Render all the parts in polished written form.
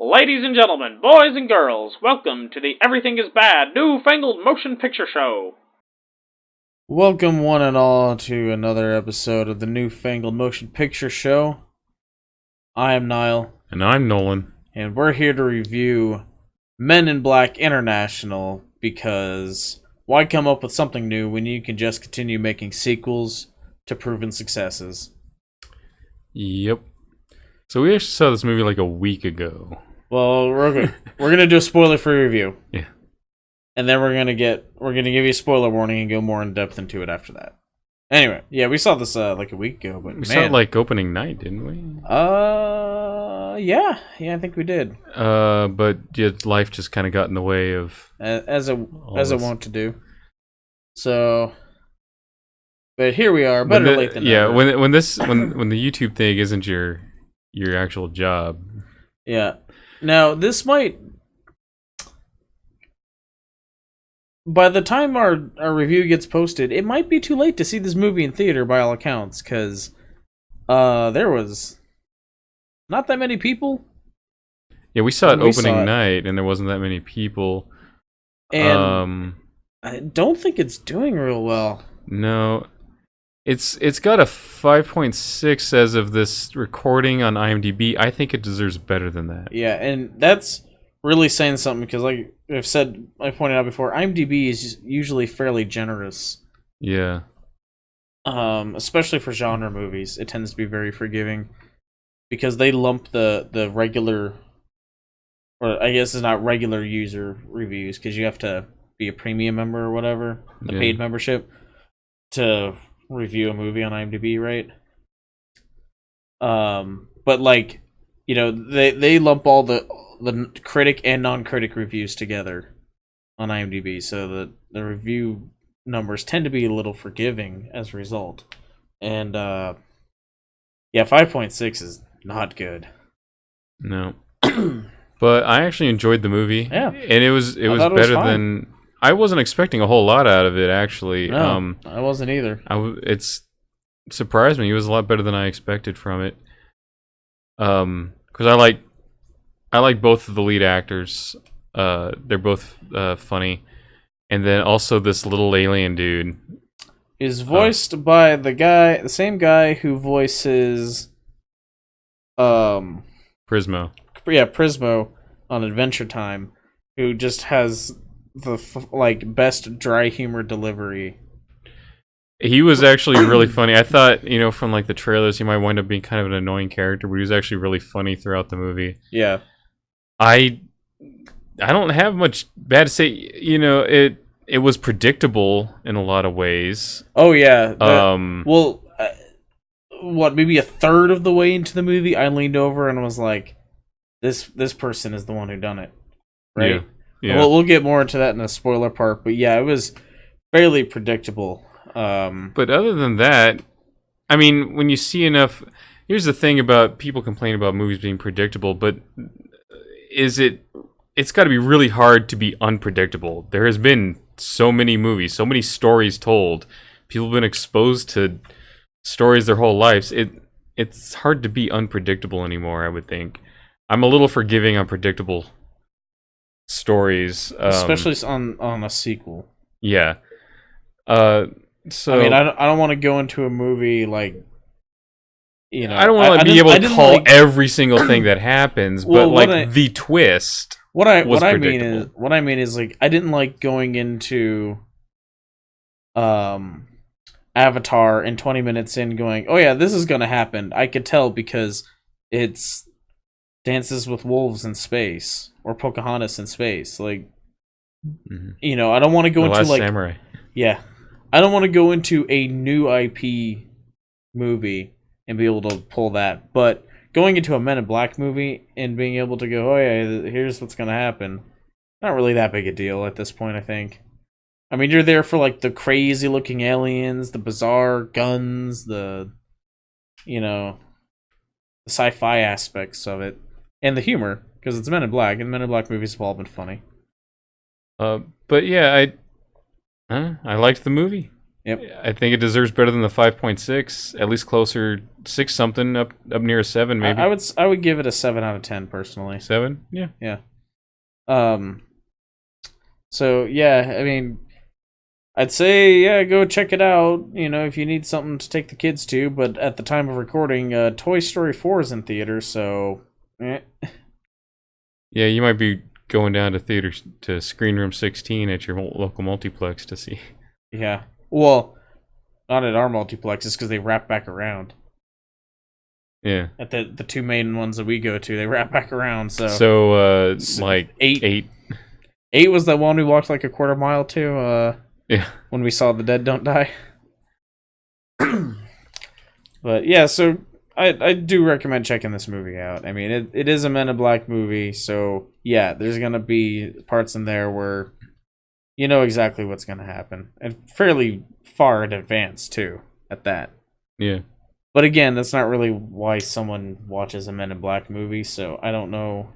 Ladies and gentlemen, boys and girls, welcome to the Everything is Bad New Fangled Motion Picture Show. Welcome one and all to another episode of the New Fangled Motion Picture Show. I am Niall. And I'm Nolan. And we're here to review Men in Black International, because why come up with something new when you can just continue making sequels to proven successes? Yep. So we actually saw this movie like a week ago. Well, we're gonna do a spoiler-free review. Yeah. And then we're gonna give you a spoiler warning and go more in depth into it after that. Anyway, yeah, we saw this like a week ago, but we saw it like opening night, didn't we? Yeah, I think we did. But yeah, life just kind of got in the way of as it wont to do. So, but here we are. Better late than never. When the YouTube thing isn't your actual job. Yeah. Now this might. By the time our review gets posted, it might be too late to see this movie in theater by all accounts, because there was not that many people. Yeah, we saw it opening night, and there wasn't that many people. And I don't think it's doing real well. No. It's got a 5.6 as of this recording on IMDb. I think it deserves better than that. Yeah, and that's really saying something, because like I pointed out before, IMDb is usually fairly generous. Yeah. Especially for genre movies, it tends to be very forgiving, because they lump the regular, or I guess it's not regular user reviews, because you have to be a premium member or whatever, the paid membership, to review a movie on IMDb, right? But like, you know, they lump all the critic and non-critic reviews together on IMDb, so the review numbers tend to be a little forgiving as a result. And yeah, 5.6 is not good. No. But I actually enjoyed the movie. Yeah. And it was better than I wasn't expecting a whole lot out of it, actually. No, I wasn't either. It's surprised me. It was a lot better than I expected from it. Because I like both of the lead actors. They're both funny, and then also this little alien dude is voiced by the same guy who voices Prismo. Yeah, Prismo on Adventure Time, who just has the best dry humor delivery. He was actually really funny. I thought, from like the trailers, he might wind up being kind of an annoying character, but he was actually really funny throughout the movie. Yeah. I don't have much bad to say. It was predictable in a lot of ways. Oh yeah. Maybe a third of the way into the movie, I leaned over and was like, "This person is the one who done it," right? Yeah. We'll get more into that in the spoiler part, but yeah, it was fairly predictable. But other than that, I mean, when you see enough, here's the thing about people complaining about movies being predictable, but it's got to be really hard to be unpredictable. There has been so many movies, so many stories told. People have been exposed to stories their whole lives. It's hard to be unpredictable anymore, I would think. I'm a little forgiving on predictable stories, especially on a sequel. Yeah. So I mean, I don't want to go into a movie like, I don't want to be able to call every single thing that happens, but the twist. What I mean is like, I didn't like going into Avatar and 20 minutes in going, oh yeah, this is gonna happen. I could tell because it's Dances with Wolves in space or Pocahontas in space. Like, I don't want to go into like Samurai. Yeah, I don't want to go into a new IP movie and be able to pull that. But going into a Men in Black movie and being able to go, oh yeah, here's what's gonna happen, not really that big a deal at this point, I think. I mean, you're there for like the crazy looking aliens, the bizarre guns, the sci-fi aspects of it, and the humor, because it's Men in Black, and Men in Black movies have all been funny. But yeah, I liked the movie. Yep. I think it deserves better than the 5.6, at least closer 6 something, up near a 7 maybe. I would give it a 7 out of 10 personally. 7? Yeah. Yeah. So yeah, I mean, I'd say yeah, go check it out. You know, if you need something to take the kids to. But at the time of recording, Toy Story 4 is in theaters, so. Eh. Yeah, you might be going down to theaters to Screen Room 16 at your local multiplex to see. Yeah. Well, not at our multiplexes because they wrap back around. Yeah. At the two main ones that we go to, they wrap back around. So like 8. 8 was the one we walked like a quarter mile to. Yeah. When we saw The Dead Don't Die. But yeah, so I do recommend checking this movie out. I mean, it is a Men in Black movie, so yeah, there's gonna be parts in there where you know exactly what's gonna happen, and fairly far in advance too. At that. Yeah. But again, that's not really why someone watches a Men in Black movie, so I don't know.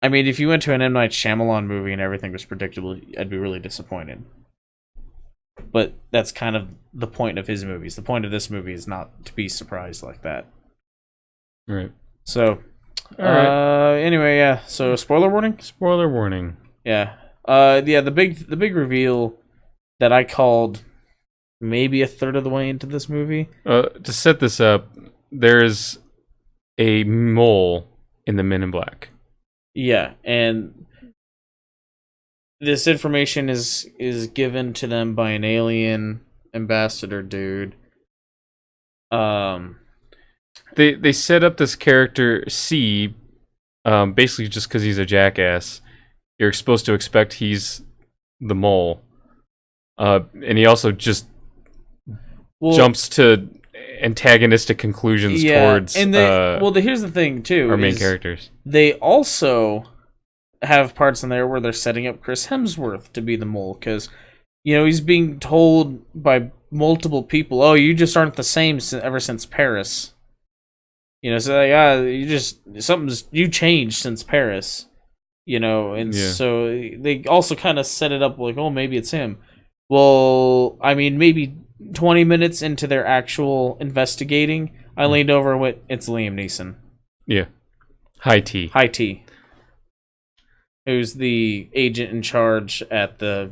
I mean, if you went to an M. Night Shyamalan movie and everything was predictable, I'd be really disappointed. But that's kind of the point of his movies. The point of this movie is not to be surprised like that. Right. So, all right. Anyway, yeah. So, spoiler warning. Spoiler warning. Yeah. Yeah. The big reveal that I called maybe a third of the way into this movie. To set this up, there's a mole in the Men in Black. Yeah, and this information is given to them by an alien ambassador dude. They set up this character C, basically just because he's a jackass. You're supposed to expect he's the mole, and he also just jumps to antagonistic conclusions towards. And here's the thing too. Our main characters. They also have parts in there where they're setting up Chris Hemsworth to be the mole because, you know, he's being told by multiple people, "Oh, you just aren't the same ever since Paris." You know, so like, you changed since Paris. You know, and so they also kind of set it up like, "Oh, maybe it's him." Well, I mean, maybe 20 minutes into their actual investigating, I leaned over and went, "It's Liam Neeson." Yeah, High T. Who's the agent in charge at the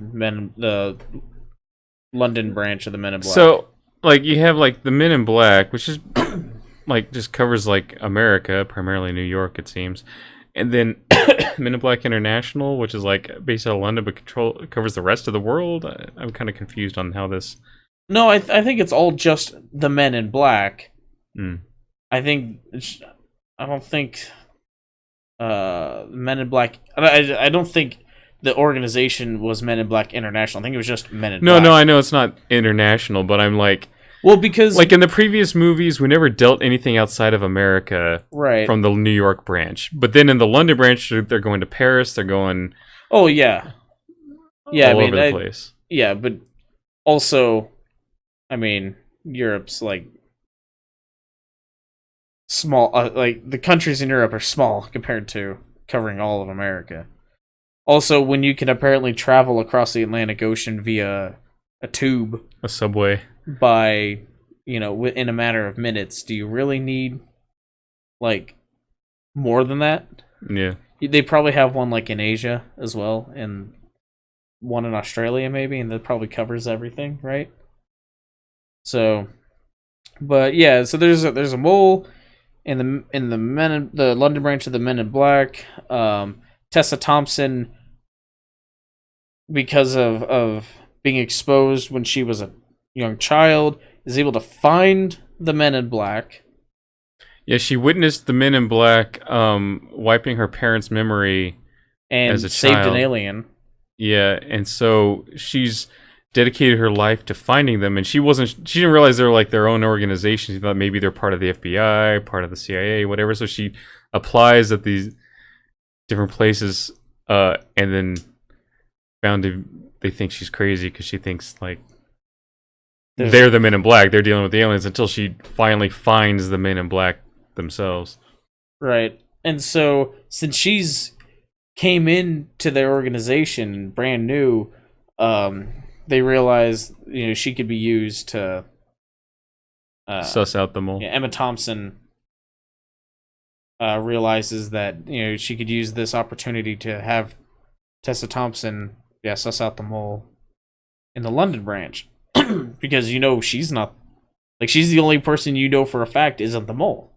London branch of the Men in Black. So, like, you have, like, the Men in Black, which is, like, just covers, like, America, primarily New York, it seems. And then Men in Black International, which is, like, based out of London, but covers the rest of the world. I'm kind of confused on how this... No, I think it's all just the Men in Black. Mm. I don't think... Men in Black... I don't think the organization was Men in Black International. I think it was just Men in Black. No, I know it's not international, but I'm like... Well, because... Like, in the previous movies, we never dealt anything outside of America right. from the New York branch. But then in the London branch, they're going to Paris, they're going... Oh, yeah. Yeah, all over the place. Yeah, but also, I mean, Europe's, like... small, like, the countries in Europe are small compared to covering all of America. Also, when you can apparently travel across the Atlantic Ocean via a tube... A subway. By, you know, in a matter of minutes, do you really need, like, more than that? Yeah. They probably have one, like, in Asia as well, and one in Australia, maybe, and that probably covers everything, right? So, but, yeah, so there's a mole in the London branch of the Men in Black. Tessa Thompson, because of being exposed when she was a young child, is able to find the Men in Black. Yeah, she witnessed the Men in Black wiping her parents' memory and as a saved child. An alien. Yeah, and so she's dedicated her life to finding them, and she didn't realize they were like their own organization. She thought maybe they're part of the FBI, part of the CIA, whatever. So she applies at these different places, and then they think she's crazy because she thinks like they're the Men in Black. They're dealing with the aliens until she finally finds the Men in Black themselves. Right. And so since she's came into their organization brand new, they realize she could be used to Suss out the mole. Yeah, Emma Thompson realizes that she could use this opportunity to have Tessa Thompson suss out the mole in the London branch because she's not she's the only person for a fact isn't the mole.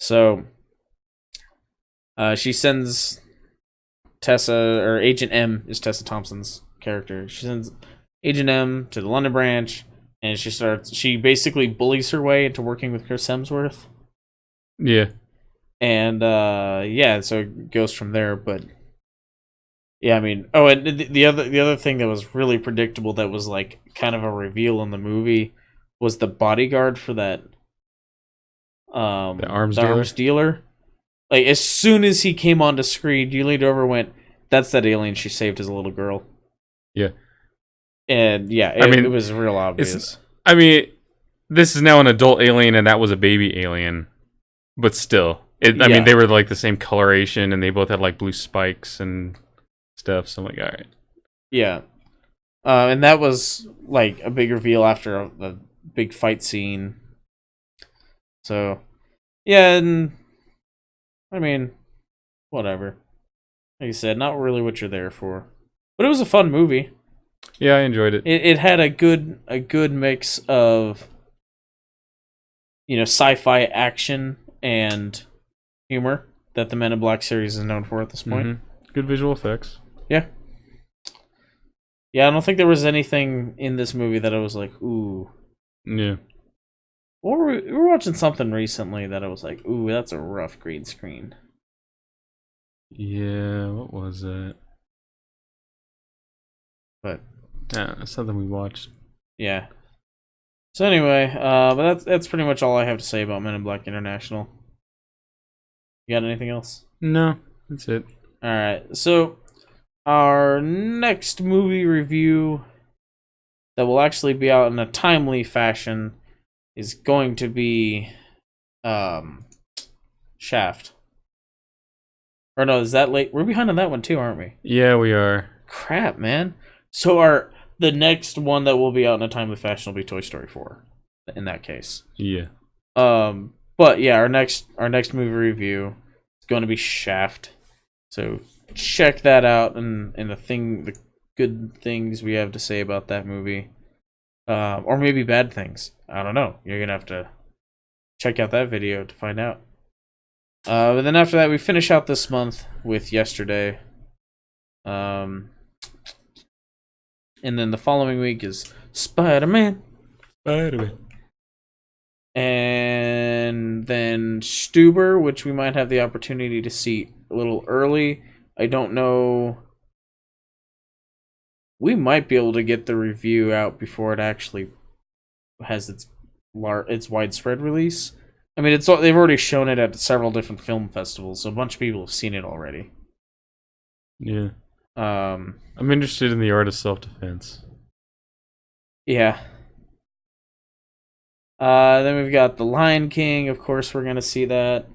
So she sends Tessa, or Agent M is Tessa Thompson's character. She sends Agent M to the London branch, and she basically bullies her way into working with Chris Hemsworth. Yeah. And so it goes from there. But yeah, I mean, and the other thing that was really predictable that was like kind of a reveal in the movie was the bodyguard for that the arms dealer. Like, as soon as he came onto screen, you leaned over and went, "That's that alien she saved as a little girl." Yeah. And yeah, it was real obvious. I mean, this is now an adult alien, and that was a baby alien. But still. I mean, they were like the same coloration, and they both had like blue spikes and stuff, so I'm like, alright. Yeah. And that was like a big reveal after the big fight scene. So, yeah, and I mean, whatever. Like I said, not really what you're there for. But it was a fun movie. Yeah, I enjoyed it. It had a good mix of sci-fi action and humor that the Men in Black series is known for at this point. Mm-hmm. Good visual effects. Yeah. Yeah, I don't think there was anything in this movie that I was like, ooh. Yeah. Or we were watching something recently that I was like, ooh, that's a rough green screen. Yeah, what was it? But yeah, that's something we watched. Yeah. So anyway, but that's pretty much all I have to say about Men in Black International. You got anything else? No, that's it. Alright, so our next movie review that will actually be out in a timely fashion is going to be Shaft. Or no, is that late? We're behind on that one too, aren't we? Yeah, we are. Crap, man. So the next one that will be out in a timely fashion will be Toy Story 4. In that case. Yeah. But yeah, our next movie review is going to be Shaft. So check that out and the good things we have to say about that movie. Or maybe bad things. I don't know. You're gonna have to check out that video to find out. But then after that, we finish out this month with Yesterday. And then the following week is Spider-Man. And then Stuber, which we might have the opportunity to see a little early. I don't know. We might be able to get the review out before it actually has its widespread release. I mean, they've already shown it at several different film festivals, so a bunch of people have seen it already. Yeah. I'm interested in the art of self-defense. Yeah. Then we've got The Lion King. Of course, we're gonna see that.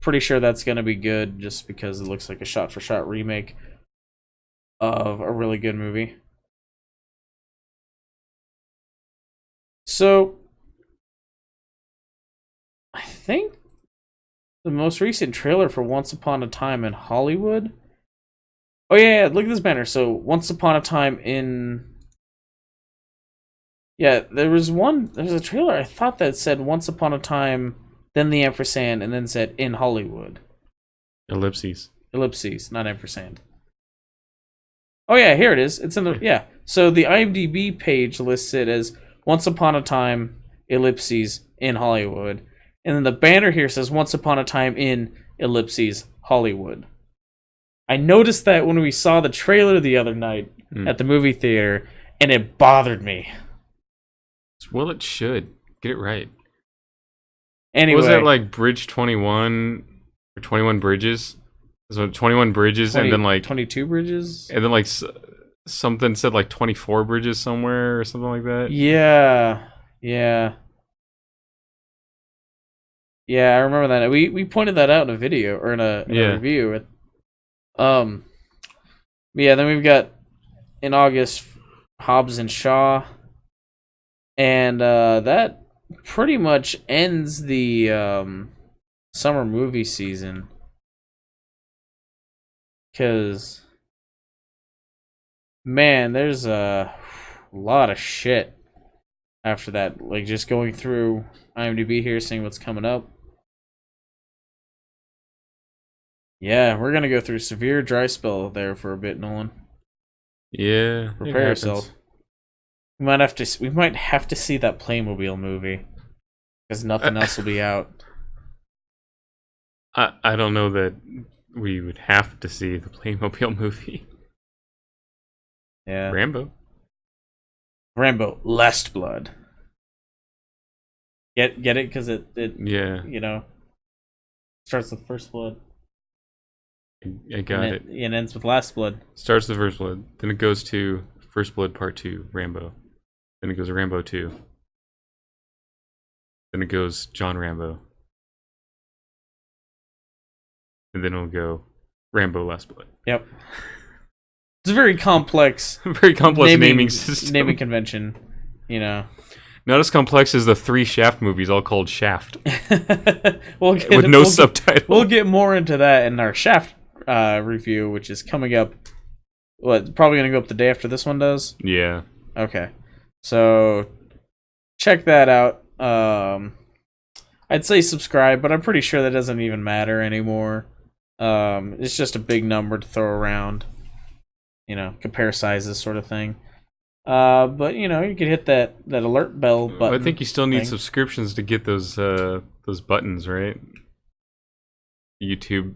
Pretty sure that's gonna be good, just because it looks like a shot-for-shot remake of a really good movie. So, I think the most recent trailer for Once Upon a Time in Hollywood. Oh yeah, look at this banner. So, Once Upon a Time in... Yeah, there's a trailer I thought that said Once Upon a Time, then the ampersand, and then said in Hollywood. Ellipses, not ampersand. Oh yeah, here it is. It's in the... Yeah. So, the IMDb page lists it as Once Upon a Time, ellipses, in Hollywood. And then the banner here says Once Upon a Time in, ellipses, Hollywood. I noticed that when we saw the trailer the other night at the movie theater, and it bothered me. Well, it should. Get it right. Anyway. Was that like Bridge 21 or 21 Bridges? So 21 bridges and then like 22 bridges? And then like something said like 24 bridges somewhere or something like that. Yeah. Yeah, I remember that. We pointed that out in a video or in a review. Yeah, then we've got in August, Hobbs and Shaw, and that pretty much ends the summer movie season. Because, man, there's a lot of shit after that. Like, just going through IMDb here, seeing what's coming up. Yeah, we're gonna go through severe dry spell there for a bit, Nolan. Yeah, Prepare yourself. We might have to see that Playmobil movie because nothing else will be out. I don't know that we would have to see the Playmobil movie. Yeah, Rambo. Last Blood. Get it? Because it Yeah, starts with First Blood. I got it. It ends with Last Blood. Starts with First Blood, then it goes to First Blood Part 2, Rambo. Then it goes to Rambo 2. Then it goes John Rambo. And then it'll go Rambo Last Blood. Yep. It's a very complex, Very complex naming system. Naming convention, Not as complex as the 3 Shaft movies, all called Shaft. With no subtitle. We'll get more into that in our Shaft review, which is coming up. Probably going to go up the day after this one does? Yeah. Okay. So, check that out. I'd say subscribe, but I'm pretty sure that doesn't even matter anymore. It's just a big number to throw around. Compare sizes sort of thing. But you could hit that alert bell button. I think you still need subscriptions to get those buttons, right? YouTube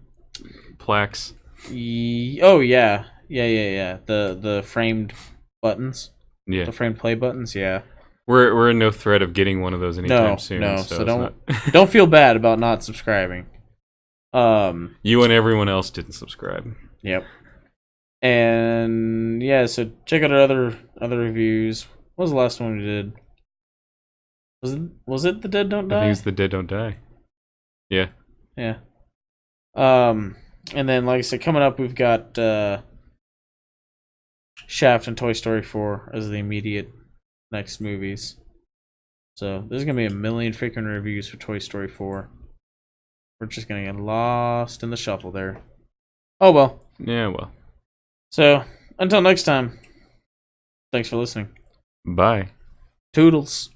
plaques. Oh yeah. The framed buttons. Yeah. The framed play buttons. Yeah. We're in no threat of getting one of those anytime soon. No. So don't feel bad about not subscribing. You and everyone else didn't subscribe. Yep. And yeah, so check out our other reviews. What was the last one we did? Was it The Dead Don't Die? I think it's The Dead Don't Die. Yeah. Yeah. And then like I said, coming up we've got Shaft and Toy Story 4 as the immediate next movies. So there's gonna be a million freaking reviews for Toy Story 4. We're just gonna get lost in the shuffle there. Oh well. Yeah, well. So, until next time, thanks for listening. Bye. Toodles.